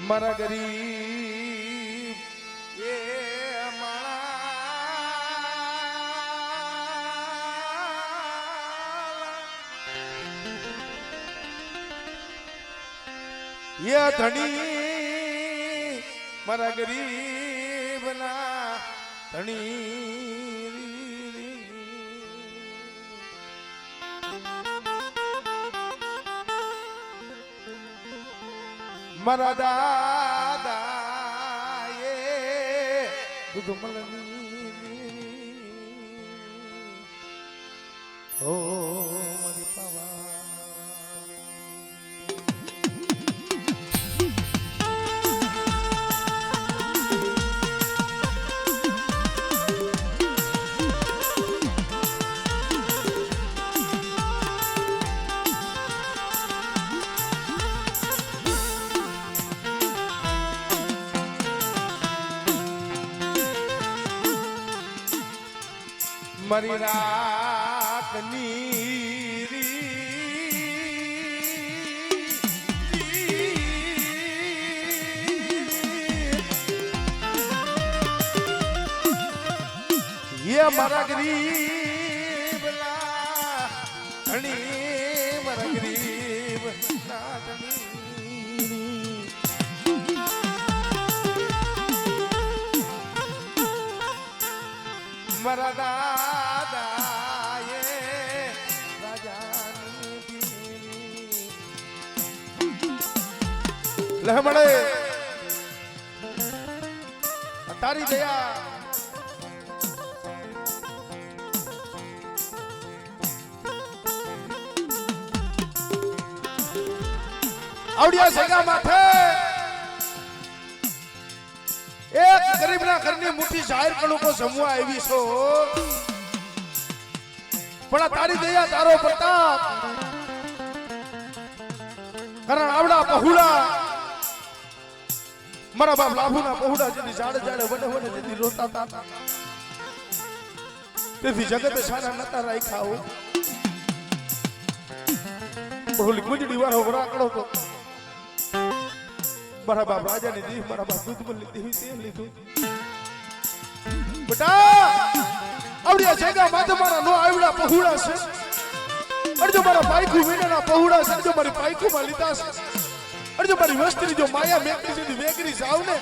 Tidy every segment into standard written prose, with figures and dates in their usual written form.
મારા ગરીબ એ માળા ધણી મારા ગરીબ ના ધણી મારા દાદા એ દૂધ મળની ઓ મારી પાવા મારી રાખની ये મારા ગરીબ ના ધણી મારા ગરીબ ના ધણી મારા દાદા એ રાજાની લે મળે તારી દયા આવડિયા સગા માથે એક ગરીબના ઘરની મુઠ્ઠી જાહેર કણું કો જમવા આવી છો પણ આ તારી દયા તારો પ્રતાપ કારણ આવડા પહુડા મારા બાપ લાભુના પહુડા જેની જાડે જાડે વડે વડે જેની રોતા હતા તેથી જગતે સારા નતા રાખ્યા હો ઓલી ગુંજડી વાળો વરાકડો તો મારા બાપ રાજાની દીવ મારા બાપ દૂધમલની દીવ તે લીધું બેટા આવડિયા જગા માથે મારા નો આવડા પહુડા છે અરજો મારા પાઈકુ વીણાના પહુડા છે જો મારી પાઈકુ માં લીધા છે અરજો મારી વસ્તી જો માયા મેકરી જેથી વેકરી જાવ ને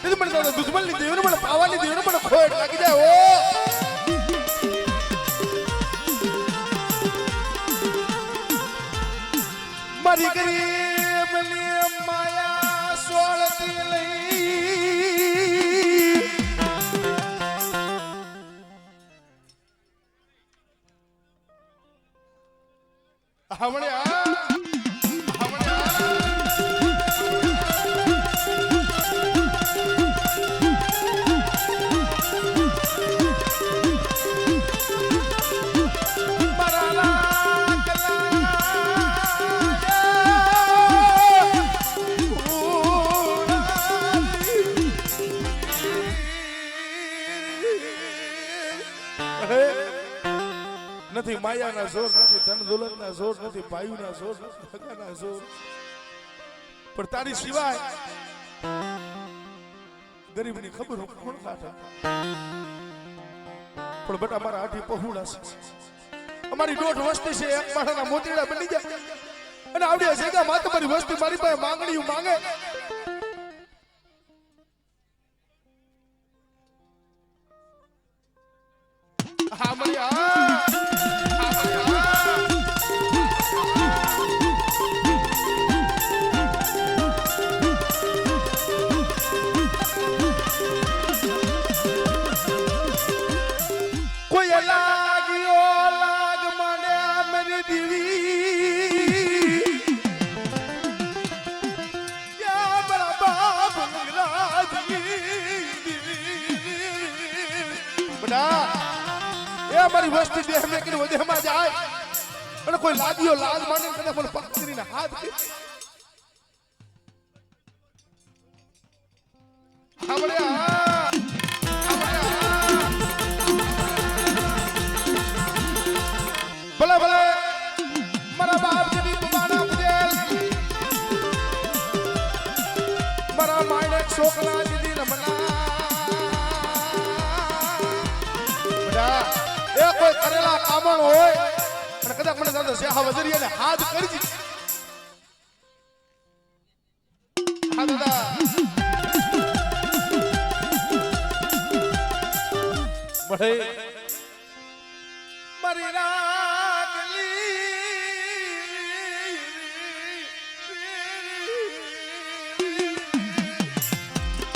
તેથી મને દાદા દૂધમલની દીવ ને મને પાવાની દીવ ને મને ખોટ લાગી જાય ઓ મારી ગરીબની માયા સોળતી લઈ હમણે નથી માયાના જોર નથી ધન દોલતના જોર નથી ભાઈઓના જોર નથી ભગાના જોર પણ તારી સિવાય ગરીબની ખબર કોણ કાઢે પણ બેટા મારા આઠી પહોળા છે અમારી દોઢ વસ્તી છે એક માળાના મોતીડા બની જાય અને આવડિયા જગ્યા માં તમારી વસ્તી મારી પાસે માંગણીઓ માંગે હા મળી મારી વસ્તી દેહ મેં કરી વધેમાં જાય અને કોઈ લાગ્યો લાજ માને કને મને પકડીને હાથ કે આપણે ભલે ભલે મારા બાપ જેની તુમાના પૂજેલ મારા આગળ હોય અને કદાચ મને દાદા સેહા વજરિયાને હાથ કરજી હા દાદા મળે મારી રાખલી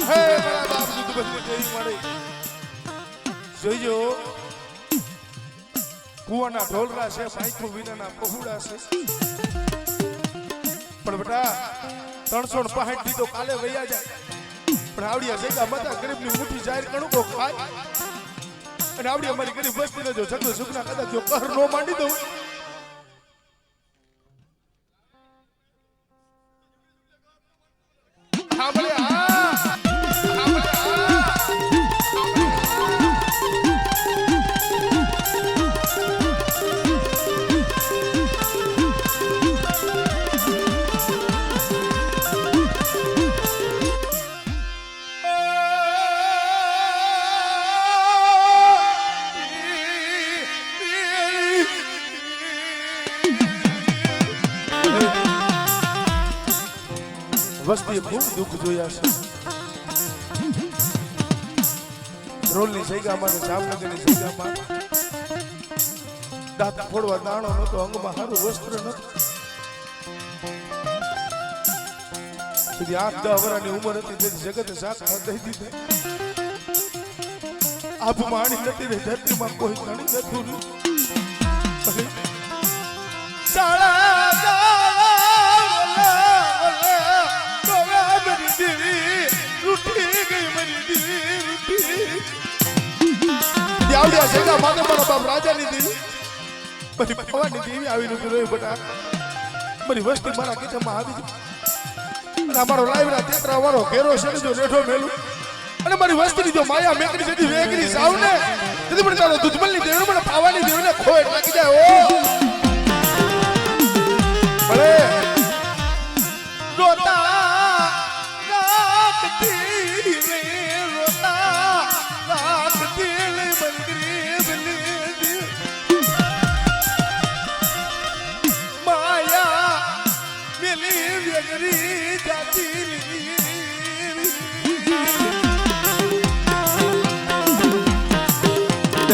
હે મારા બાપ દૂધ બંધ જઈ મળે જોઈજો કુવાના ઢોલરા છે પાઈકુ વિનાના પહોળા છે પણ બેટા 365 દી તો કાલે વૈયા જાય પણ આવડિયા જગ્યા મતા ગરીબની મુઠ્ઠી જાહેર કણુકો ખાય અને આવડી અમારી ગરીબ વસ્તીને જો જગત સુખના કદાચ જો કર નો માંડી દઉં હા ભલે વસ્તી ખૂબ દુઃખ જોયા છે રોલની જગ્યામાં જામનગરની જગ્યામાં દાંત ફોડવા દાણો નતો અંગમાં સારું વસ્ત્ર નતું સુધી 8-10 વર્ષની ઉંમર હતી તેથી જગતે સાથ દઈ દીધા આબમાં આણી નથી રહી ધરતીમાં કોઈ ધણી નતું શાળા આવડિયા જગા માથે મારા બાપ રાજાની દેવી મારી ભવાની દેવી આવીને ઉભી બટા મારી વસ્તી મારા કિચનમાં આવી ગઈ અને અમારો લાઈવરા તેતરા વાળો ઘેરો છે જો રેઠો મેલું અને મારી વસ્તીની જો માયા મેકડી જતી વેગરી જાવ ને તેથી મને તારો દૂધમલની દેવી મને પાવાની દેવીને ખોટ લાગી જાય ઓ ભલે રોતા રાખતી રે રોતા રાખતી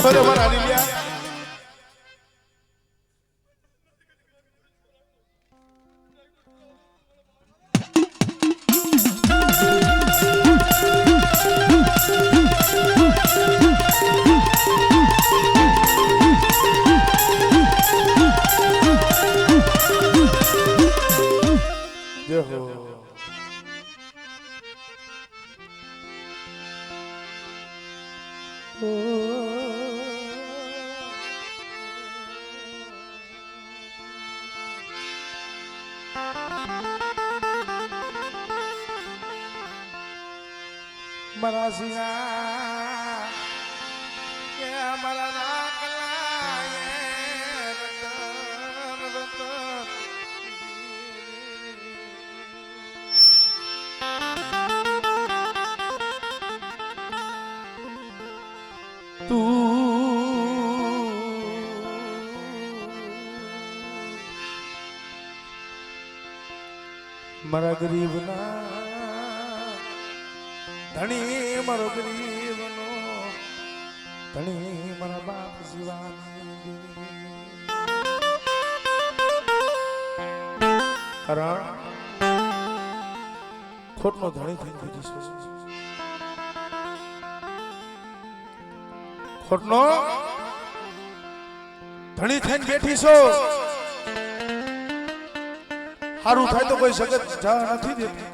Hola, Marilia. મારા સિંહા કે મારા નાકલા રતન રતન તું મારા ગરીબના ધણી મારો ગરીબનો ધણી મારા બાપ જીવાની કારણ ખોટનો ધણી થઈ ગઈ છે ખોટનો ધણી થઈને બેઠી છો સારું થાય તો કોઈ જગત જા નથી દેતી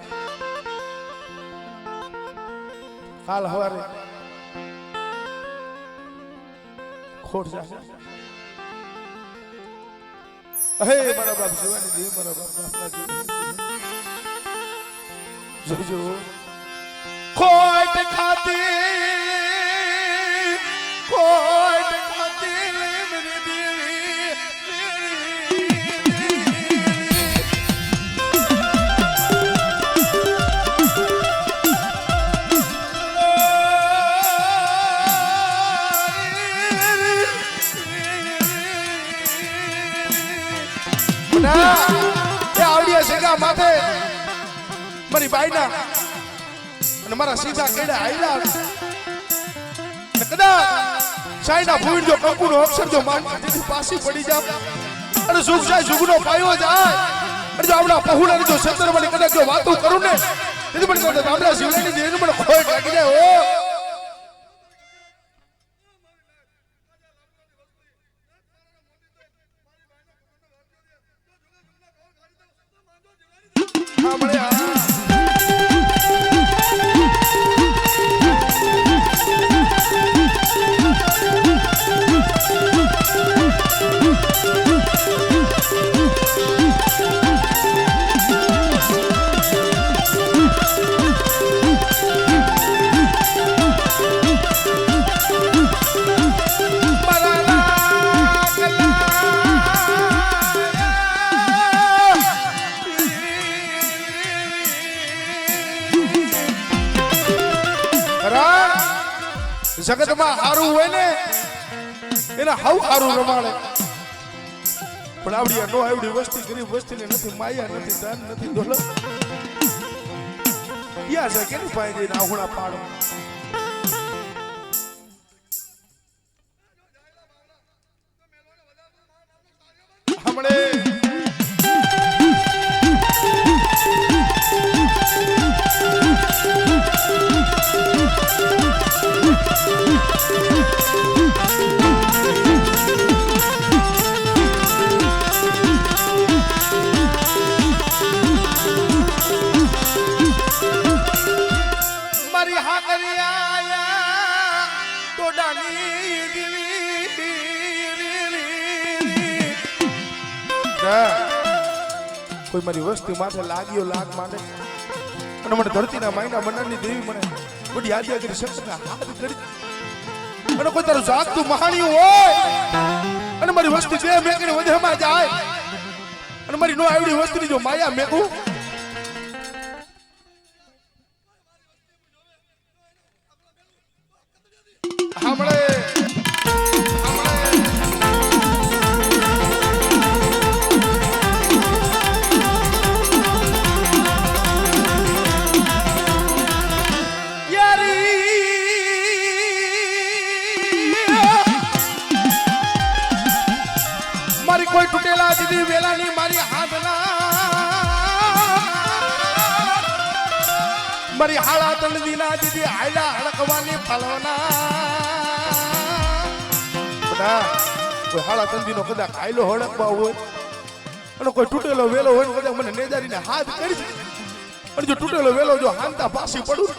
કાલ હવારે ખોટ જશે હે મારા બાપ જીવાની દેવ મારા બાપ જોજો ખોટ ખાતી મેરી દેવી સગા માથે મારી બાઈના અને મારા સીધા કેડા આયલા અને કદાચ સાઈના ભૂલ જો કંકુનો અક્ષર જો માનતી પાછી પડી જાવ અને સુખ સાઈ સુખનો પાયો જાય અને જો આપણા પહુડાની જો સત્તરવાની કદાચ જો વાતો કરું ને તેથી મને કહો આપણા શિવલાની દેહ મને ખોટ લાગી જાય ઓ હા મળે જગતમાં હારું હોય ને એને હાવ હારું રમાડે પણ આવડી નો આવડી વસ્તી ગરીબ વસ્તીને નથી માયા નથી ધન નથી દોલત યા છે કેની પાસે જઈને આહુણા પાડો હમણે કોઈ મારી વસ્તી માથે લાગ્યો લાગ માને અને મને ધરતીના માયના મનની દેવી મને બધી યાદ કરી શકતા હાથ કરી અને કોઈ તારું જાગતું મહાણિયું હોય અને મારી વસ્તી બે મેકીને વધેમાં જાય અને મારી નો આવડી વસ્તીની જો માયા મેકું સાંભળે મારી કોઈ તૂટેલા દીદી વેલાની મારી હાથના મારી હાળા તળદીના દીદી હાયલા હળકવાની ફલવના બધા કોઈ હાળા તળદીનો કદાચ હાયલો હળકવા હોય અને કોઈ તૂટેલો વેલો હોય ને કદાચ મને નેજારીને હાથ કરી અને જો તૂટેલો વેલો જો હાંતા પાછી પડું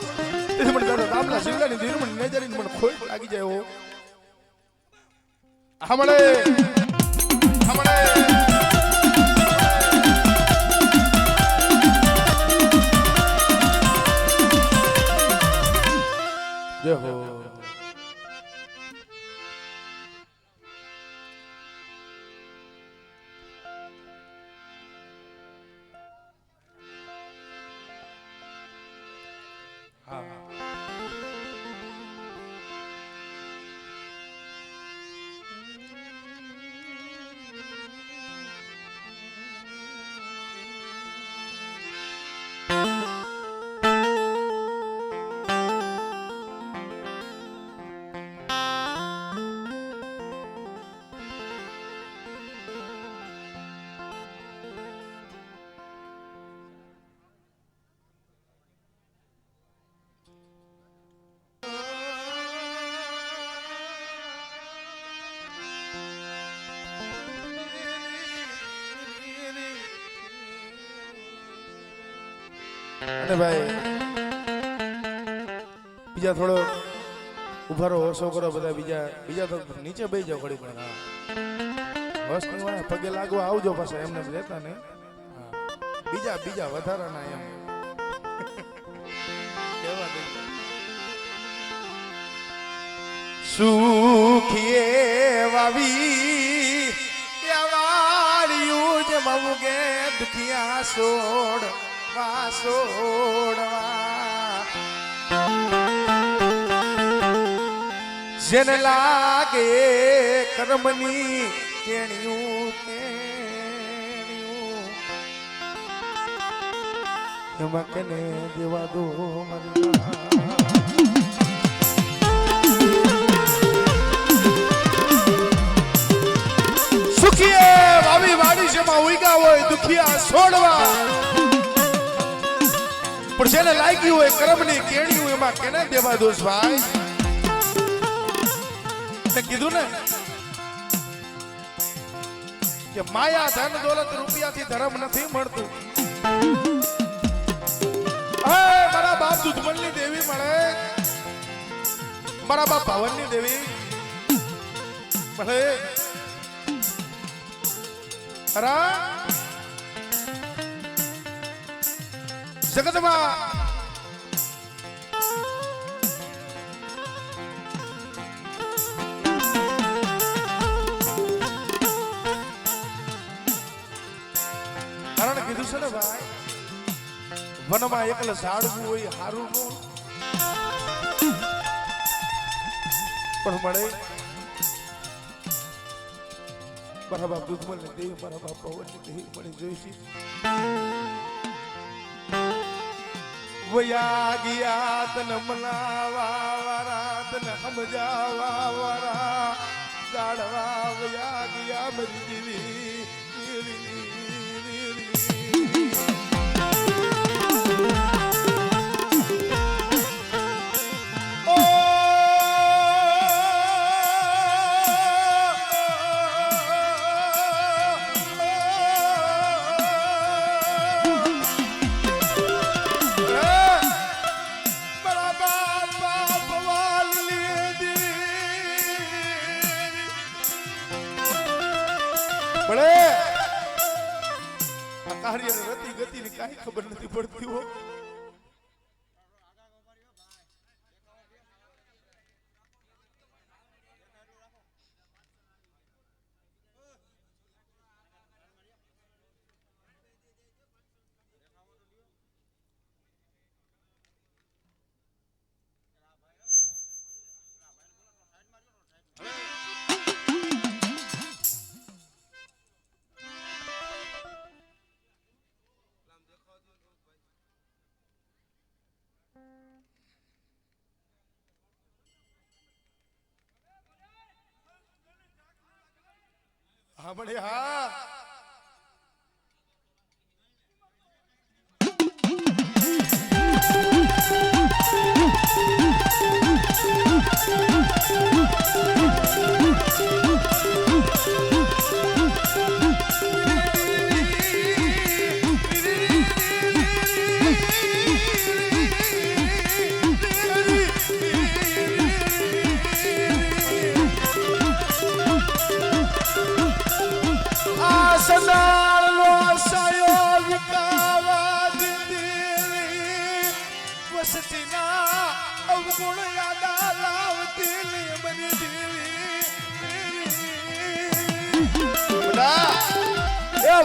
તેથી મને દાદા રામલા શિવલાની દીદી મને નેજારીને મને ખોટ લાગી જાય હો હમણે जय हो हाँ અને ભાઈ બીજા થોડો ઉભારો હોશો કરો બધા બીજા તો નીચે બેસી જાવ ઘડી પણ હા બસ નહીં પગે લાગવા આવજો પાછા એમને રહેતા નહીં બીજા વધારાના એમ કેવા દે સુખીએ વાવી વાળ્યું જ મવગે દુખિયા સોડવા જેને લાગે કર્મની કેણ્યું એમાં કેને દેવા દો મારી સુખીએ વાવી વાડી જેમાં ઉઈગા હોય દુખિયા છોડવા પણ જેને લાગી હોય કર્મની કેણી એમાં કેને દેવા દોષ ભાઈ મેં કીધું ને કે માયા ધન દોલત રૂપિયાથી ધર્મ નથી મળતું મારા બાપ દુધમલની દેવી મળે મારા બાપ ભવનની દેવી મળે જગતમાં કારણ કીધું છે ને ભાઈ વનમાં એકલા ઝાડવું હોય હારું નું પણ મળે મારા બાપ દુધમલ ને દેવી મારા બાપ પવન ને દેવી મળી જોઈશી વયા ગયા તન મનાવા વારા તન સમજાવા વારા જાડવા વયા ગયા મરી દેવી ગતિની કાંઈ ખબર નથી પડતી હો હા બડે હા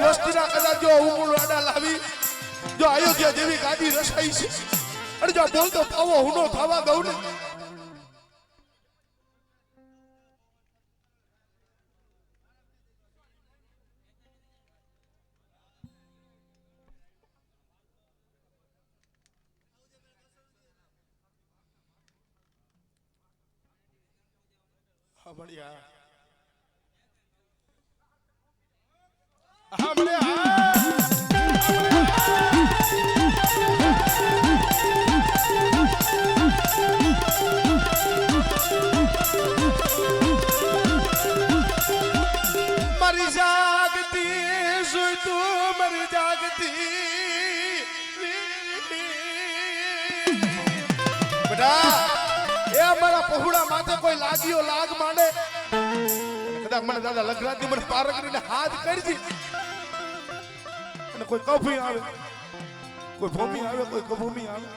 વસ્તીના કદાચ જો ઉમળ આડા લાવી જો અયોધ્યા જેવી ગાદી રસાઈ છે અને જો બોલતો પાવો હુનો થવા દઉં ને હા બળિયા હા બળિયા મરી જાગતી સુઈ તું મરી જાગતી બેટા એ અમારા પહોળા માથે કોઈ લાગ્યો લાગ માંડે કદાચ મને દાદા લગરાતી મને પાર કરીને હાથ કરજી અને કોઈ કભી આવે કોઈ ભૂમિ આવે કોઈ કભૂમિ આવે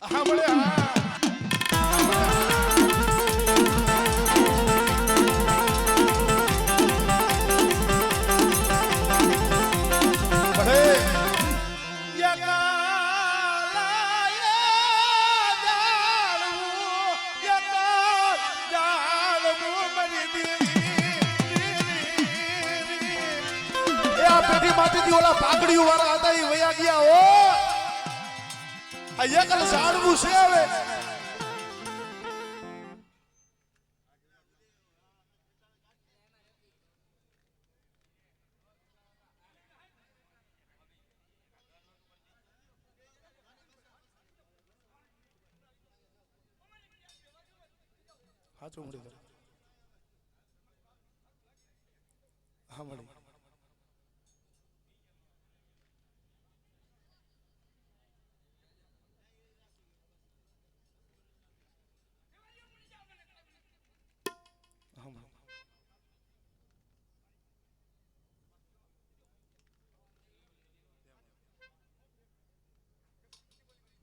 હા બોલે હા લાકડીઓ વાળા હતા એ વયા ગયા હો આ એકલ ઝાડવું છે હવે હાચું મળી હા મળી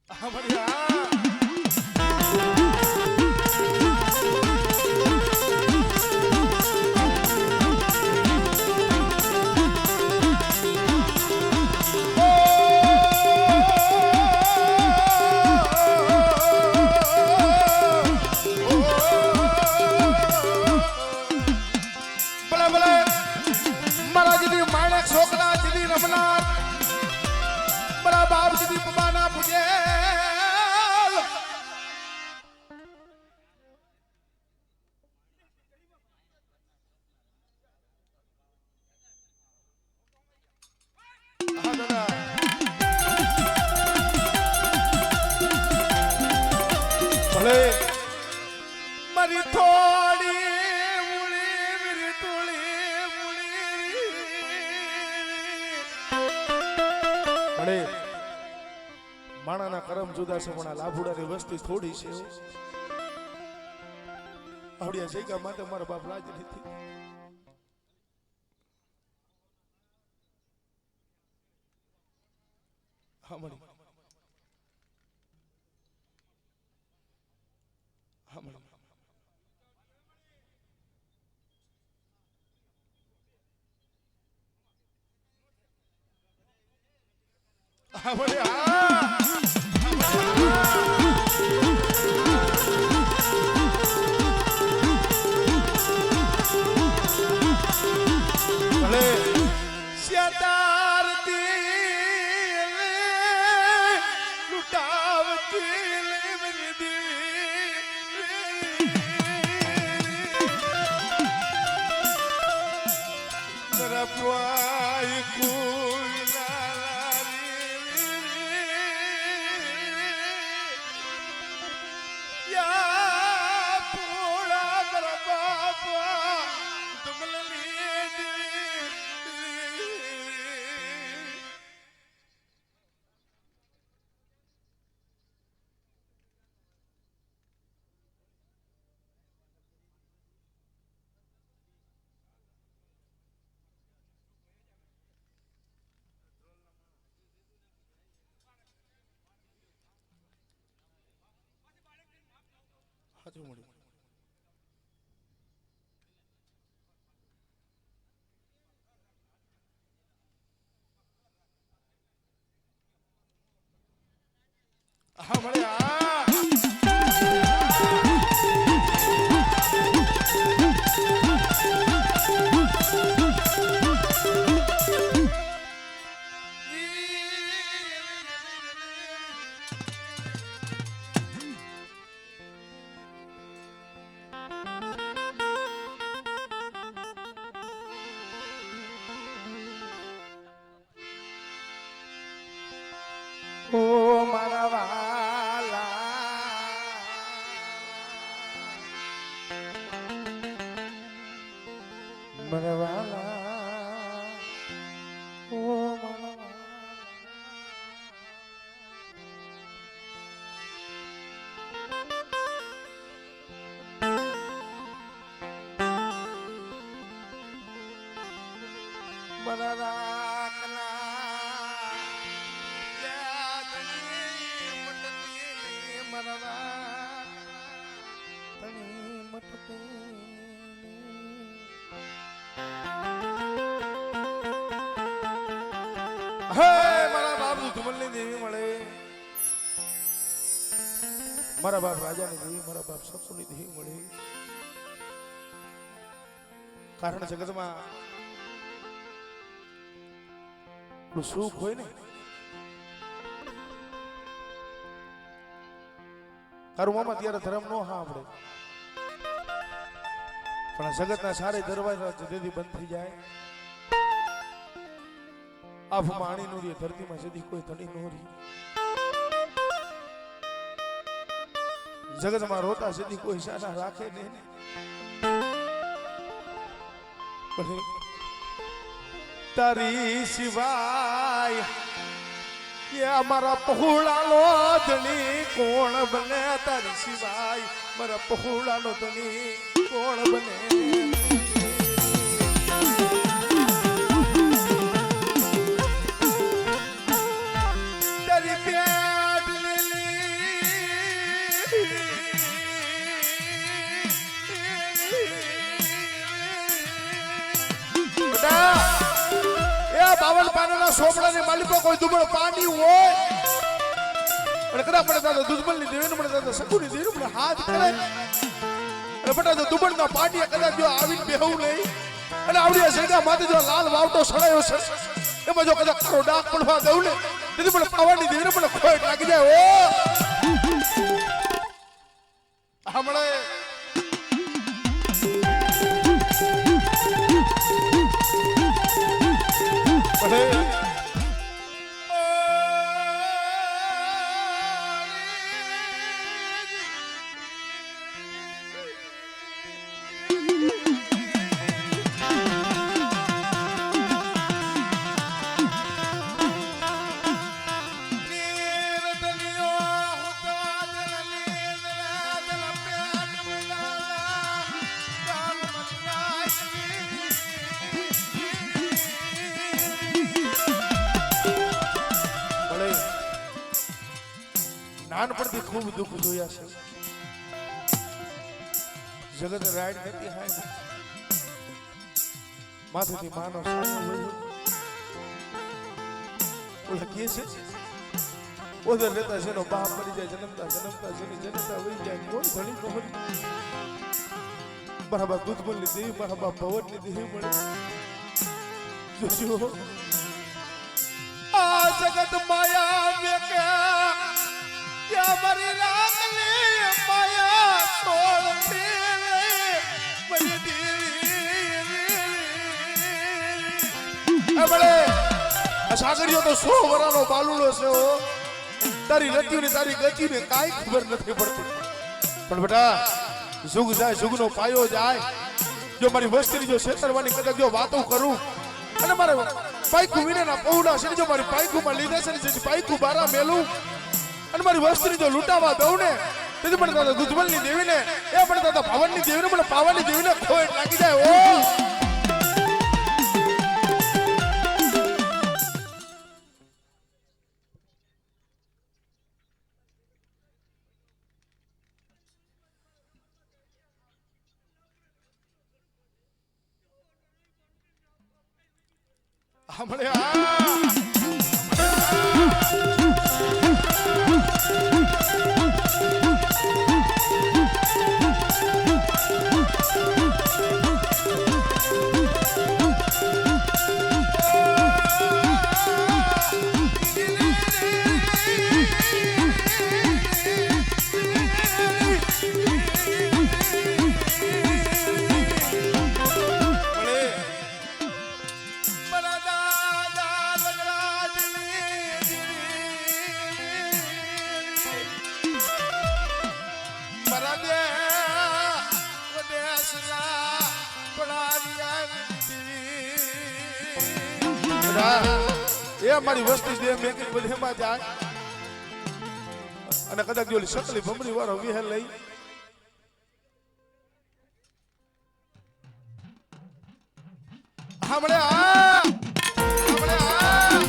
હા મળી મારી થોડી ઉળી વીરી તુળી ઉળી માણાના કરમ જુદા છે પણ લાભુડાની વસ્તી થોડી છે આવડિયા જગ્યા માટે મારા બાપ રાજી નથી હા મળી હા મળી હા મળી હાચું મળ્યું હા મળ્યા ઓ મારા વાલા મારા વાલા ઓ મારા મારા રાખના મારા બાપ રાજાની દેવી મારા બાપ સપુની દેવી મળે કારણ જગતમાં સુખ હોય ને તારું મામા ત્યારે ધર્મ નો સાંભળે પણ જગતના સારે દરવાજા જલ્દી બંધ થઈ જાય આફમાં આણી નો રે ધરતીમાં જદી કોઈ ધણી નો રે જગતમાં રોતા જદી કોઈ સાના રાખે નહીં પણ તારી સિવાય કે અમારા પહોળાનો ધણી કોણ બને તારી સિવાય મારા પહોળાનો ધણી કોણ બને તારી પ્યાદ બાવન પાનાના સોપડાની માલિકો કોઈ દુબળ પાણી હોય અને કદાચ પડે દાદા દુધમલની દેવીને પડે દાદા સકુની દેવીને પડે હાથ કરે અને પડે તો દુબળના પાટીએ કદાચ જો આવીને બેહવું નહીં અને આવડી સેગા માથે જો લાલ વાવટો સડાયો છે એમાં જો કદાચ કારો ડાક પડવા દઉં ને તેથી પડે પાવાની દેવીને પડે ખોટ લાગી જાય ઓ હમણે નાનપણથી ખૂબ દુઃખ જોયા છે જગત રાઈડ નથી હાય માથેથી માનો સાનો ઓલા કે છે ઓદર લેતા છે નો બાપ મરી જાય જન્મતા જેની જનતા વહી જાય કોઈ ધણી ખબર મારા બાપ દૂધમલની દેવી મારા બાપ ભવનની દેવી મળે જોજો આ જગત માયા મેકા क्या मरी राम ने माया छोड़ते मरी देवी बड़े सागरियो तो 100 वरानो बालुडो છે ઓ તારી રત્યુ ને તારી ગતિ ને કાઈ ખબર નથી પડતી પણ બેટા જુગ જાય જુગનો પાયો જાય જો મારી વસ્તી જો છેતરવાની કદાચ જો વાતો કરું અને મારે પાઈકુ વિનેના પૌડા છે જો મારી પાઈકુ માં લીધા છે ને જે પાઈકુ બારા મેલું અને મારી વસ્તુની જો લૂંટાવા દઉં ને તેથી પણ દાદા દુધમલની દેવીને એ પણ દાદા ભવનની દેવીને પણ પાવાની દેવીને ખોટ લાગી જાય ઓ હમણે એ મારી વસ્તી દે મેકી બધેમાં જાય અને કદાચ જો સકલી ભમરી વાળો વિહે લઈ હમણે આ હમણે આ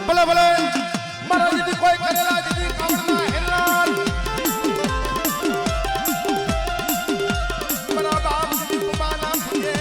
ભલે ભલે મારા દીદી કોઈ કરેલા દીદી કાવડના હેલાલ મારા બાપ દીદી કુમાના ફૂલે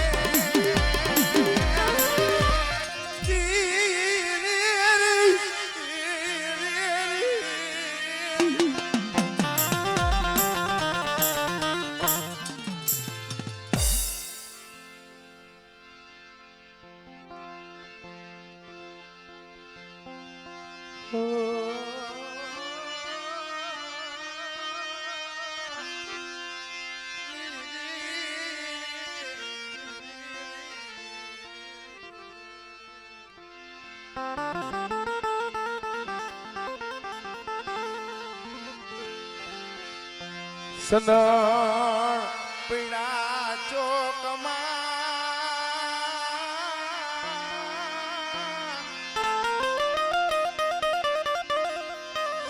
સના પીડા ચોકમાં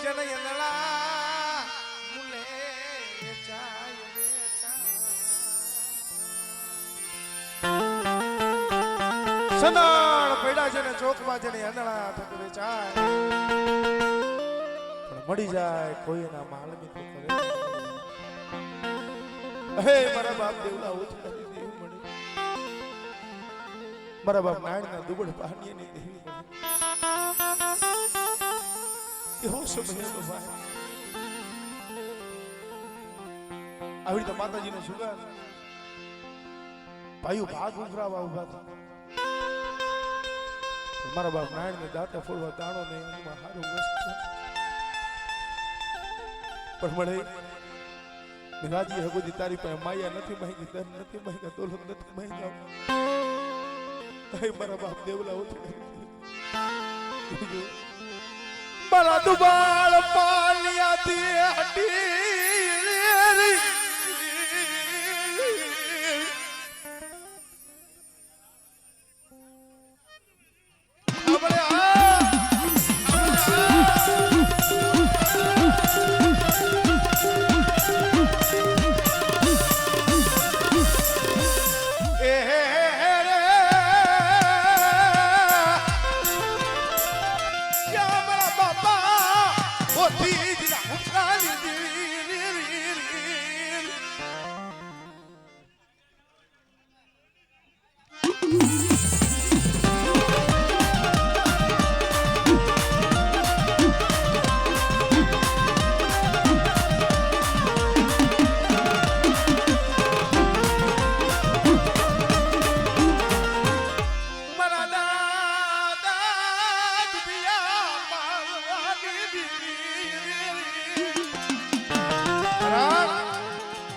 જનયનલા મુલે ચાય સનાળ પીડા છે ને ચોકમાં જને અનળા થક વેચાય પણ મળી જાય કોઈ એના માલમી તો કરે હે મારા બાપ દેવલા ઉચકારી દેવ મળી મારા બાપ નાયણના દુબળ પાણીની દેવી મળી એવો સમય હતો ભાઈ આવી રીતે માતાજીનો સુગાર ભાઈઓ ભાગ ઉભરાવા ઉભા હતા મારા બાપ નાયણને દાંતે ફોડવા દાણો ને એમાં સારું વસ્તુ પણ મળે રાજી હગોજી તારી પાસે માયા નથી માંગી ધન નથી માંગ્યા દોલત નથી માંગ્યા મારા બાપ દેવલા ઉઠે મારા દુબાળ પાલિયાથી હટી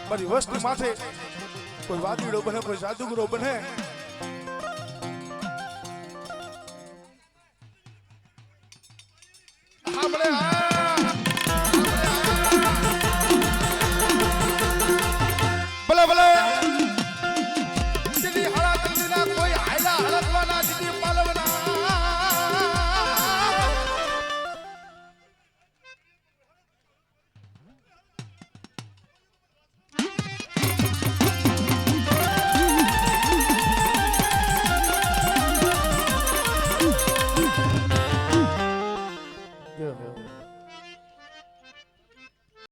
મારી વસ્તી માથે કોઈ વાદીડો બને કોઈ જાદુગરો બને આપણે